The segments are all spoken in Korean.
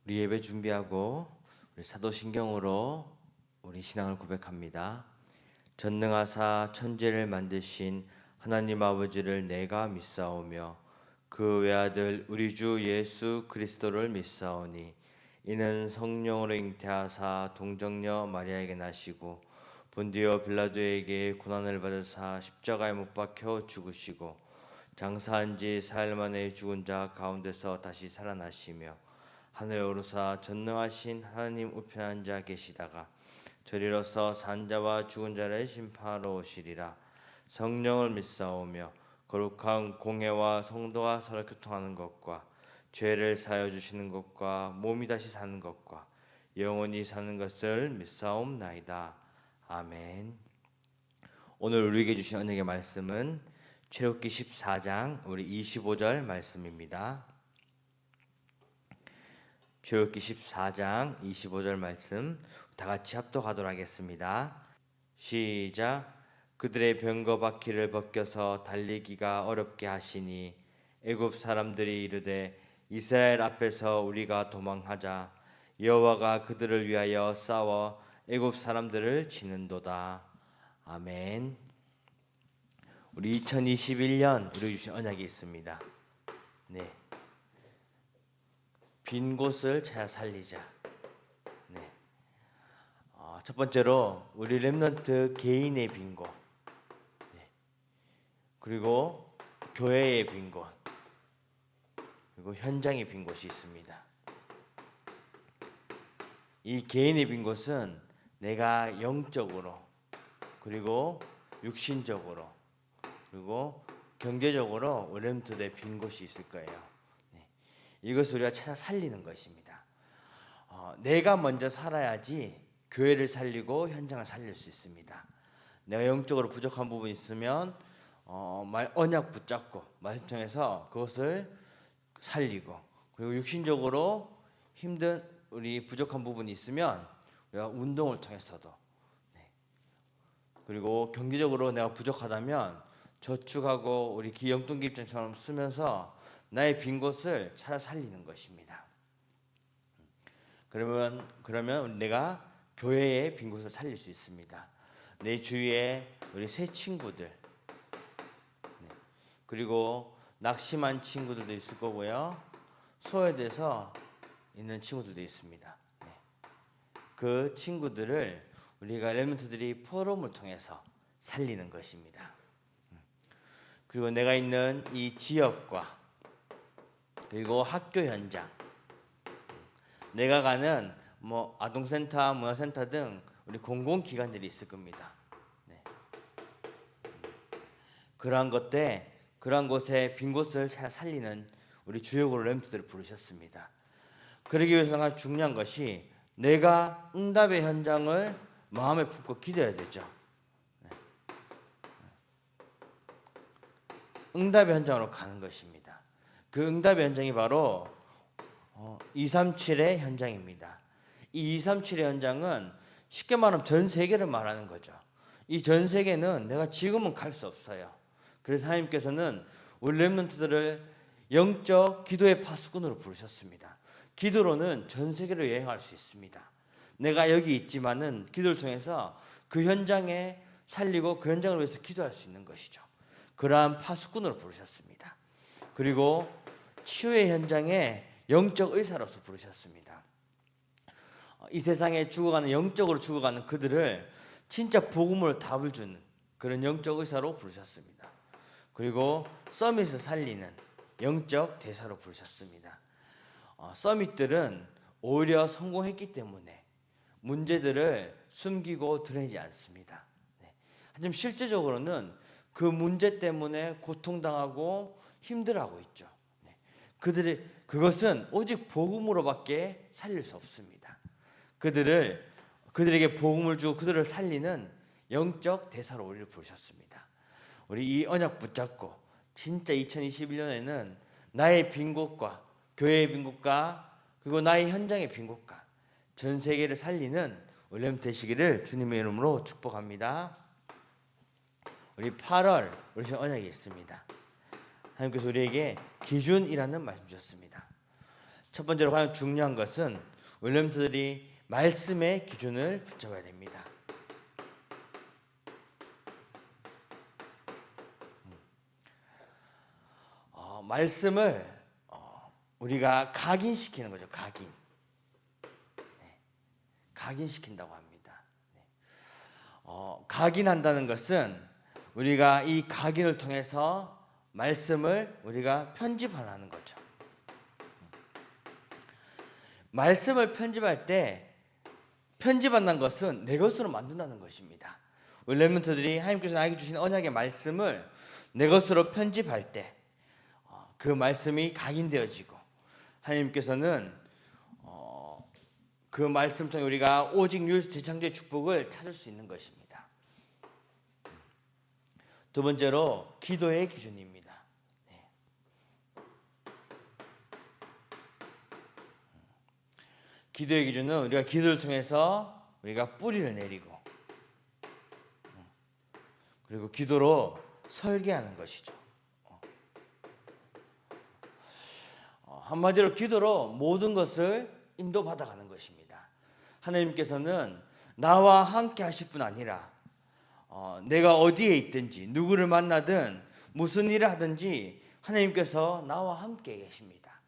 우리 예배 준비하고 우리 사도신경으로 우리 신앙을 고백합니다. 전능하사 천지를 만드신 하나님 아버지를 내가 믿사오며 그 외아들 우리 주 예수 그리스도를 믿사오니 이는 성령으로 잉태하사 동정녀 마리아에게 나시고 본디오 빌라도에게 고난을 받으사 십자가에 못 박혀 죽으시고 장사한 지 사흘 만에 죽은 자 가운데서 다시 살아나시며 하늘에 오르사 전능하신 하나님 우편에 앉아 계시다가 저리로서 산자와 죽은 자를 심판하러 오시리라. 성령을 믿사오며 거룩한 공회와 성도가 서로 교통하는 것과 죄를 사하여 주시는 것과 몸이 다시 사는 것과 영원히 사는 것을 믿사옵나이다. 아멘. 오늘 우리에게 주신 언약의 말씀은 출애굽기 14장 우리 25절 말씀입니다. 출애굽기 14장 25절 말씀 다 같이 합독하도록 하겠습니다. 시작. 그들의 병거 바퀴를 벗겨서 달리기가 어렵게 하시니 애굽 사람들이 이르되 이스라엘 앞에서 우리가 도망하자. 여호와가 그들을 위하여 싸워 애굽 사람들을 치는도다. 아멘. 우리 2021년 우리 주신 언약이 있습니다. 네. 빈 곳을 찾아 살리자. 네. 첫 번째로 우리 렘넌트 개인의 빈 곳, 네. 그리고 교회의 빈 곳, 그리고 현장의 빈 곳이 있습니다. 이 개인의 빈 곳은 내가 영적으로, 그리고 육신적으로, 그리고 경제적으로 렘넌트의 빈 곳이 있을 거예요. 이것을 우리가 찾아 살리는 것입니다. 내가 먼저 살아야지 교회를 살리고 현장을 살릴 수 있습니다. 내가 영적으로 부족한 부분이 있으면 언약 붙잡고 말씀 통해서 그것을 살리고, 그리고 육신적으로 힘든 우리 부족한 부분이 있으면 우리가 운동을 통해서도, 그리고 경제적으로 내가 부족하다면 저축하고 우리 기영동기 입장처럼 쓰면서 나의 빈 곳을 찾아 살리는 것입니다. 그러면 내가 교회의 빈 곳을 살릴 수 있습니다. 내 주위에 우리 새 친구들, 그리고 낙심한 친구들도 있을 거고요, 소외돼서 있는 친구들도 있습니다. 그 친구들을 우리가 렘넌트들이 포럼을 통해서 살리는 것입니다. 그리고 내가 있는 이 지역과 그리고 학교 현장, 내가 가는 아동센터, 문화센터 등 우리 공공기관들이 있을 겁니다. 네. 그러한 곳에 빈 곳을 찾아 살리는 우리 주역으로 렘넌트들을 부르셨습니다. 그러기 위해서 중요한 것이 내가 응답의 현장을 마음에 품고 기도해야 되죠. 네. 응답의 현장으로 가는 것입니다. 그 응답의 현장이 바로 237의 현장입니다. 이 237의 현장은 쉽게 말하면 전 세계를 말하는 거죠. 이 전 세계는 내가 지금은 갈 수 없어요. 그래서 하나님께서는 우리 렘넌트들을 영적 기도의 파수꾼으로 부르셨습니다. 기도로는 전 세계를 여행할 수 있습니다. 내가 여기 있지만은 기도를 통해서 그 현장에 살리고 그 현장을 위해서 기도할 수 있는 것이죠. 그러한 파수꾼으로 부르셨습니다. 그리고 치유의 현장에 영적 의사로서 부르셨습니다. 이 세상에 영적으로 죽어가는 그들을 진짜 복음으로 답을 주는 그런 영적 의사로 부르셨습니다. 그리고 서밋을 살리는 영적 대사로 부르셨습니다. 서밋들은 오히려 성공했기 때문에 문제들을 숨기고 드러내지 않습니다. 하지만 실제적으로는 그 문제 때문에 고통당하고 힘들어하고 있죠. 그것은 오직 복음으로밖에 살릴 수 없습니다. 그들에게 복음을 주고 그들을 살리는 영적 대사로 우리를 부르셨습니다. 우리 이 언약 붙잡고 진짜 2021년에는 나의 빈 곳과 교회의 빈 곳과 그리고 나의 현장의 빈 곳과 전 세계를 살리는 렘넌트 되시기를 주님의 이름으로 축복합니다. 우리 8월 우리 언약이 있습니다. 하나님께서 우리에게 기준이라는 말씀 주셨습니다. 첫 번째로 가장 중요한 것은 우리 렘넌트들이 말씀의 기준을 붙잡아야 됩니다. 말씀을 우리가 각인시키는 거죠. 각인시킨다고 합니다. 각인한다는 것은 우리가 이 각인을 통해서 말씀을 우리가 편집하는 거죠. 말씀을 편집할 때 편집한다는 것은 내 것으로 만든다는 것입니다. 우리 렘넌트들이 하나님께서 나에게 주신 언약의 말씀을 내 것으로 편집할 때 그 말씀이 각인되어지고 하나님께서는 그 말씀 통해 우리가 오직 유일성 재창조의 축복을 찾을 수 있는 것입니다. 두 번째로 기도의 기준입니다. 기도의 기준은 우리가 기도를 통해서 우리가 뿌리를 내리고 그리고 기도로 설계하는 것이죠. 한마디로 기도로 모든 것을 인도받아가는 것입니다. 하나님께서는 나와 함께 하실 뿐 아니라 내가 어디에 있든지 누구를 만나든 무슨 일을 하든지 하나님께서 나와 함께 계십니다.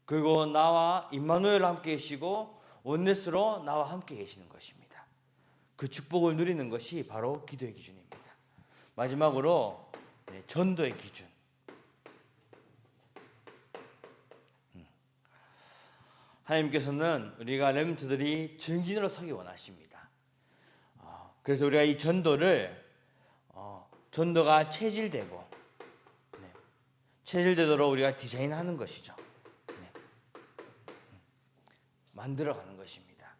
그리고 나와 임마누엘과 함께 계시고 원네스로 나와 함께 계시는 것입니다. 그 축복을 누리는 것이 바로 기도의 기준입니다. 마지막으로 전도의 기준. 하나님께서는 우리가 렘넌트들이 증인으로 서기 원하십니다. 그래서 우리가 이 전도가 체질되고 체질되도록 우리가 디자인하는 것이죠. 만들어가는 것입니다.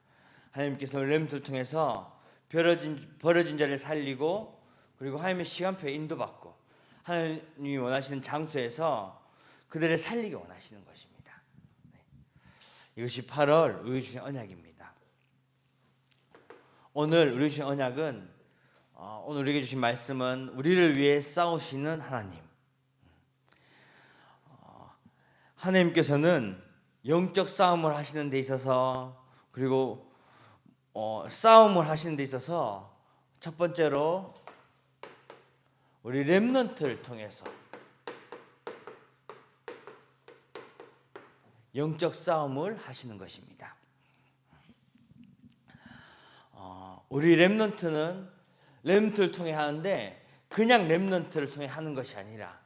하나님께서 렘넌트를 통해서 버려진 자를 살리고 그리고 하나님의 시간표에 인도받고 하나님이 원하시는 장소에서 그들을 살리기 원하시는 것입니다. 이것이 8월 우리에게 주신 언약입니다. 오늘 우리에게 주신 언약은 오늘 우리에게 주신 말씀은 우리를 위해 싸우시는 하나님. 하나님께서는 영적 싸움을 하시는 데 있어서 그리고 싸움을 하시는 데 있어서 첫 번째로 우리 렘넌트를 통해서 영적 싸움을 하시는 것입니다. 우리 렘넌트를 통해 하는데 그냥 렘넌트를 통해 하는 것이 아니라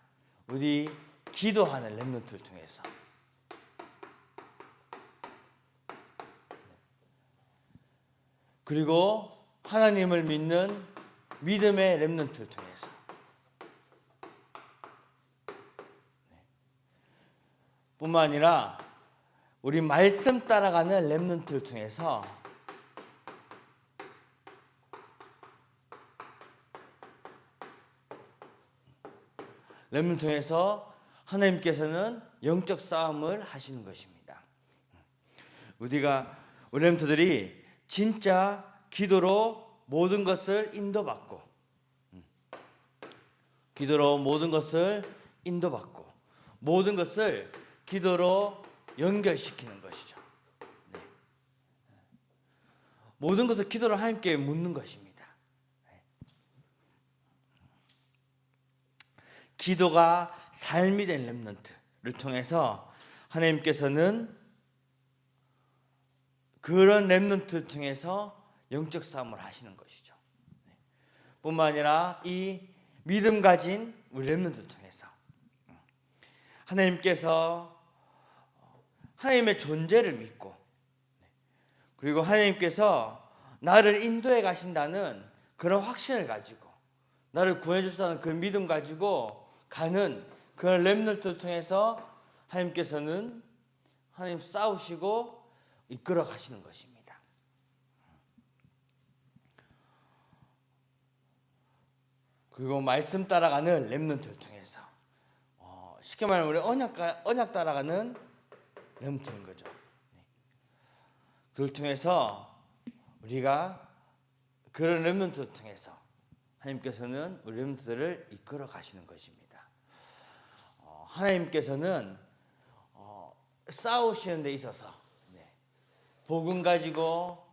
우리 기도하는 렘넌트를 통해서 그리고 하나님을 믿는 믿음의 렘넌트를 통해서 뿐만 아니라 우리 말씀 따라가는 렘넌트를 통해서 렘넌트를 통해서 하나님께서는 영적 싸움을 하시는 것입니다. 우리 렘넌트들이 진짜 기도로 모든 것을 인도받고 모든 것을 기도로 연결시키는 것이죠. 모든 것을 기도로 하나님께 묻는 것입니다. 기도가 삶이 된 렘넌트를 통해서 하나님께서는 그런 렘넌트를 통해서 영적 싸움을 하시는 것이죠. 뿐만 아니라 이 믿음 가진 우리 렘넌트를 통해서 하나님께서 하나님의 존재를 믿고 그리고 하나님께서 나를 인도해 가신다는 그런 확신을 가지고 나를 구해 주신다는 그 믿음 가지고 가는 그런 렘넌트를 통해서 하나님께서는 하나님 싸우시고 이끌어 가시는 것입니다. 그리고 말씀 따라가는 렘넌트를 통해서 쉽게 말하면 우리 언약 따라가는 렘넌트인 거죠. 그걸 통해서 우리가 그런 렘넌트를 통해서 하나님께서는 우리 렘넌트들을 이끌어 가시는 것입니다. 하나님께서는 싸우시는 데 있어서 복음 가지고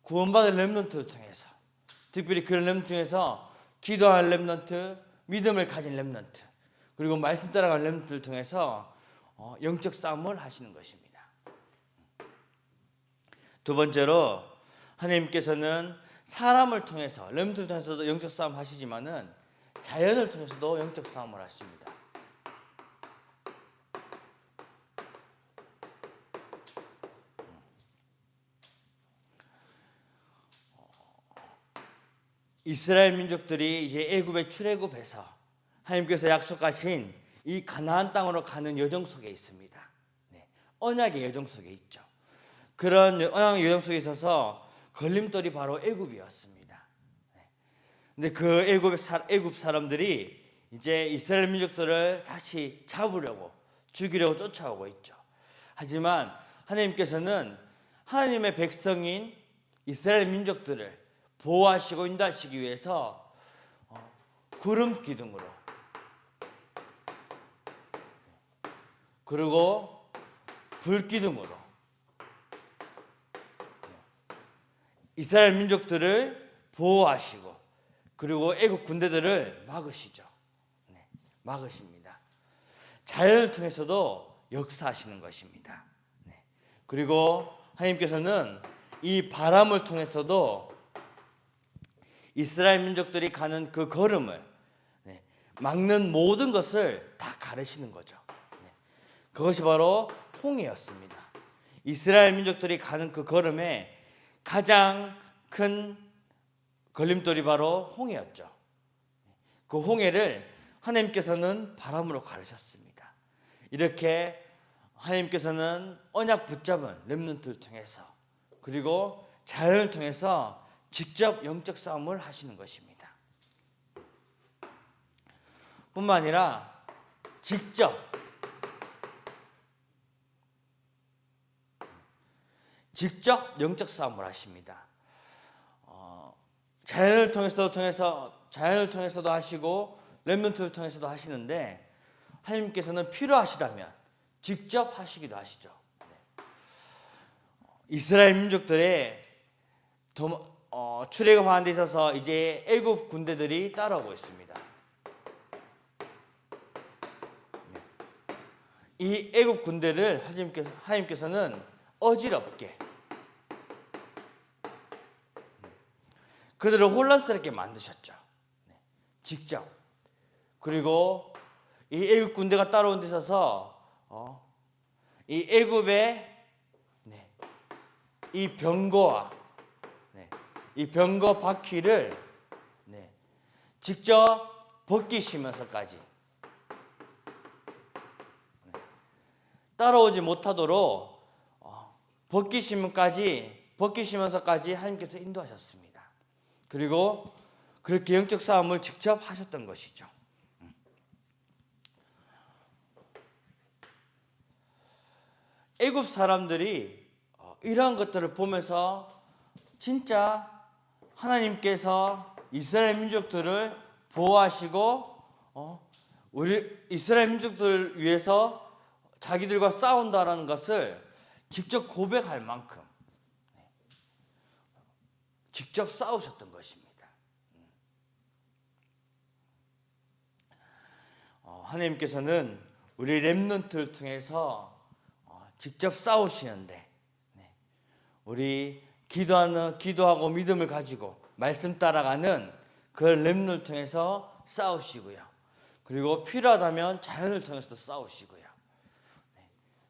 구원받은 렘넌트를 통해서, 특별히 그런 렘넌트 중에서 기도하는 렘넌트, 믿음을 가진 렘넌트, 그리고 말씀 따라가는 렘넌트를 통해서 영적 싸움을 하시는 것입니다. 두 번째로 하나님께서는 사람을 통해서, 렘넌트를 통해서도 영적 싸움 하시지만은 자연을 통해서도 영적 싸움을 하십니다. 이스라엘 민족들이 이제 애굽의 출애굽해서 하나님께서 약속하신 이 가나안 땅으로 가는 여정 속에 있습니다. 언약의 여정 속에 있죠. 그런 언약의 여정 속에 있어서 걸림돌이 바로 애굽이었습니다. 근데 그 애굽 사람들이 이제 이스라엘 민족들을 다시 잡으려고, 죽이려고 쫓아오고 있죠. 하지만 하나님께서는 하나님의 백성인 이스라엘 민족들을 보호하시고 인도하시기 위해서 구름 기둥으로, 그리고 불 기둥으로 이스라엘 민족들을 보호하시고, 그리고 애국 군대들을 막으시죠. 막으십니다. 자연을 통해서도 역사하시는 것입니다. 그리고 하나님께서는 이 바람을 통해서도 이스라엘 민족들이 가는 그 걸음을 막는 모든 것을 다 가르시는 거죠. 그것이 바로 홍해였습니다. 이스라엘 민족들이 가는 그 걸음에 가장 큰 걸림돌이 바로 홍해였죠. 그 홍해를 하나님께서는 바람으로 가르셨습니다. 이렇게 하나님께서는 언약 붙잡은 렘넌트를 통해서, 그리고 자연을 통해서 직접 영적 싸움을 하시는 것입니다. 뿐만 아니라 직접 영적 싸움을 하십니다. 자연을 통해서도 하시고 렘넌트를 통해서도 하시는데, 하나님께서는 필요하시다면 직접 하시기도 하시죠. 이스라엘 민족들의 출애굽하는 데 있어서 이제 애굽 군대들이 따라오고 있습니다. 이 애굽 군대를 하나님께서는 어지럽게, 그들을 혼란스럽게 만드셨죠. 직접. 그리고 이 애굽 군대가 따라온 데 있어서 이 애굽의 이 병거와 이 병거 바퀴를 직접 벗기시면서까지 따라오지 못하도록 벗기시면서까지 하나님께서 인도하셨습니다. 그리고 그렇게 영적 싸움을 직접 하셨던 것이죠. 애굽 사람들이 이러한 것들을 보면서 진짜 하나님께서 이스라엘 민족들을 보호하시고 우리 이스라엘 민족들을 위해서 자기들과 싸운다라는 것을 직접 고백할 만큼 직접 싸우셨던 것입니다. 하나님께서는 우리 렘넌트를 통해서 직접 싸우시는데, 우리 기도하고 믿음을 가지고 말씀 따라가는 그 렘넌트를 통해서 싸우시고요. 그리고 필요하다면 자연을 통해서도 싸우시고요.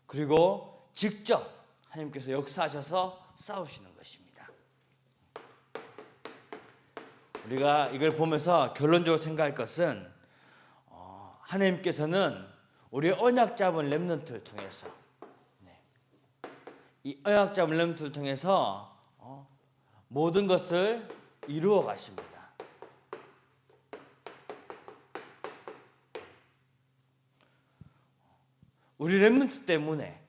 그리고 직접 하나님께서 역사하셔서 싸우시는 것입니다. 우리가 이걸 보면서 결론적으로 생각할 것은, 하나님께서는 우리 언약 잡은 렘넌트를 통해서, 이 언약 잡은 렘넌트를 통해서 모든 것을 이루어 가십니다. 우리 렘넌트 때문에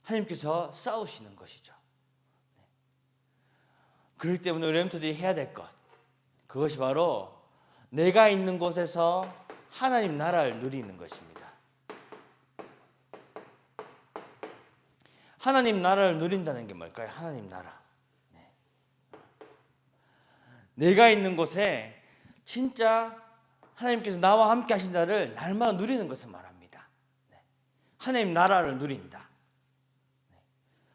하나님께서 싸우시는 것이죠. 그렇기 때문에 우리 렘넌트들이 해야 될 것, 그것이 바로 내가 있는 곳에서 하나님 나라를 누리는 것입니다. 하나님 나라를 누린다는 게 뭘까요? 하나님 나라. 내가 있는 곳에 진짜 하나님께서 나와 함께 하신다를 날마다 누리는 것을 말합니다. 하나님 나라를 누린다.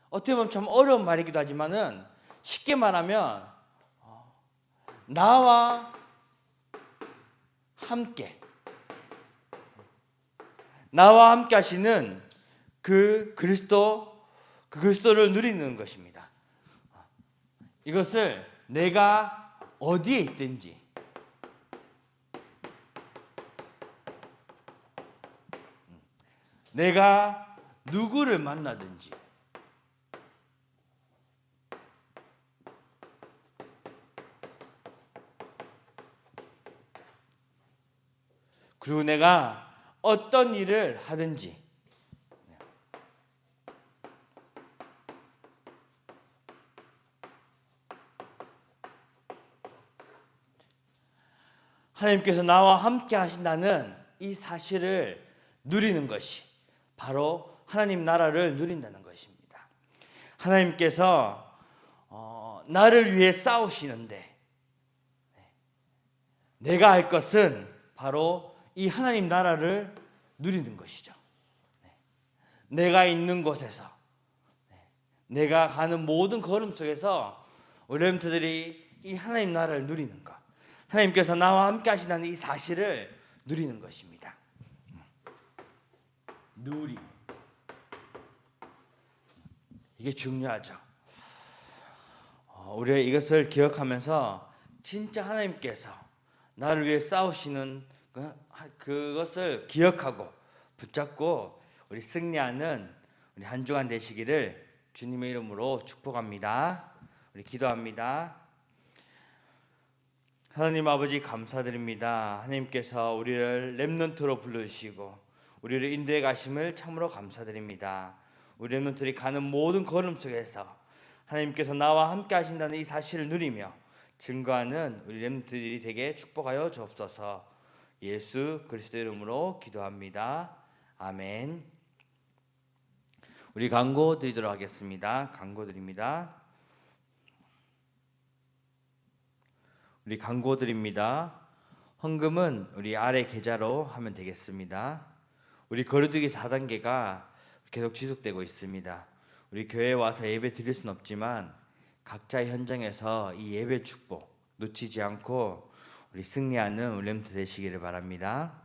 어떻게 보면 참 어려운 말이기도 하지만은 쉽게 말하면 나와 함께 하시는 그 그리스도를 누리는 것입니다. 이것을 내가 어디에 있든지 내가 누구를 만나든지 그리고 내가 어떤 일을 하든지 하나님께서 나와 함께 하신다는 이 사실을 누리는 것이 바로 하나님 나라를 누린다는 것입니다. 하나님께서 나를 위해 싸우시는데 내가 할 것은 바로 이 하나님 나라를 누리는 것이죠. 내가 있는 곳에서 내가 가는 모든 걸음 속에서 우리 렘트들이 이 하나님 나라를 누리는 것, 하나님께서 나와 함께 하시다는 이 사실을 누리는 것입니다. 누림. 이게 중요하죠. 우리가 이것을 기억하면서 진짜 하나님께서 나를 위해 싸우시는 그것을 기억하고 붙잡고 우리 승리하는 우리 한 주간 되시기를 주님의 이름으로 축복합니다. 우리 기도합니다. 하나님 아버지 감사드립니다. 하나님께서 우리를 렘넌트로 불러주시고 우리를 인도해 가심을 참으로 감사드립니다. 우리 렘넌트들이 가는 모든 걸음 속에서 하나님께서 나와 함께 하신다는 이 사실을 누리며 증거하는 우리 렘넌트들이 되게 축복하여 주옵소서. 예수 그리스도 이름으로 기도합니다. 아멘. 우리 광고 드리도록 하겠습니다. 광고 드립니다. 우리 광고 드립니다. 헌금은 우리 아래 계좌로 하면 되겠습니다. 우리 거르두기 4단계가 계속 지속되고 있습니다. 우리 교회에 와서 예배 드릴 수는 없지만 각자의 현장에서 이 예배 축복 놓치지 않고 우리 승리하는 우리 렘트 되시기를 바랍니다.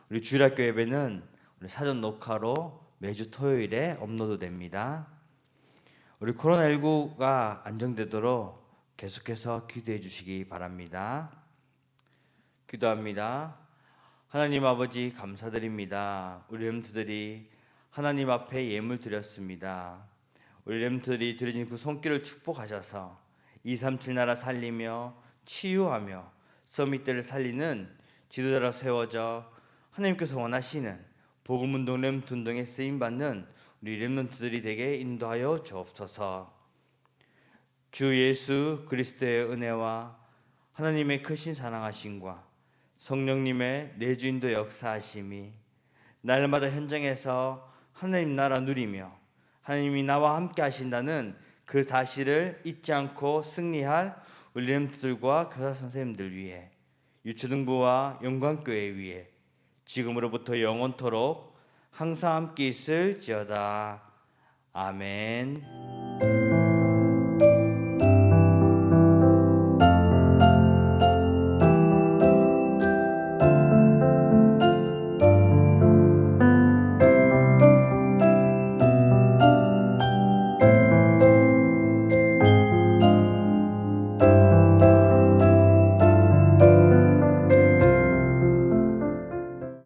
우리 주일학교 예배는 우리 사전 녹화로 매주 토요일에 업로드됩니다. 우리 코로나19가 안정되도록 계속해서 기도해 주시기 바랍니다. 기도합니다. 하나님 아버지 감사드립니다. 우리 렘트들이 하나님 앞에 예물 드렸습니다. 우리 렘트들이 드려진 그 손길을 축복하셔서 237 나라 살리며 치유하며 서밋들을 살리는 지도자로 세워져 하나님께서 원하시는 복음운동 렘트 운동에 쓰임받는 우리 렘넌트들이 되게 인도하여 주옵소서. 주 예수 그리스도의 은혜와 하나님의 크신 사랑하심과 성령님의 내주인도 역사하심이 날마다 현장에서 하나님 나라 누리며 하나님이 나와 함께 하신다는 그 사실을 잊지 않고 승리할 우리 렘트들과 교사 선생님들 위해 유초등부와 영광교회 위에 지금으로부터 영원토록 항상 함께 있을지어다. 아멘.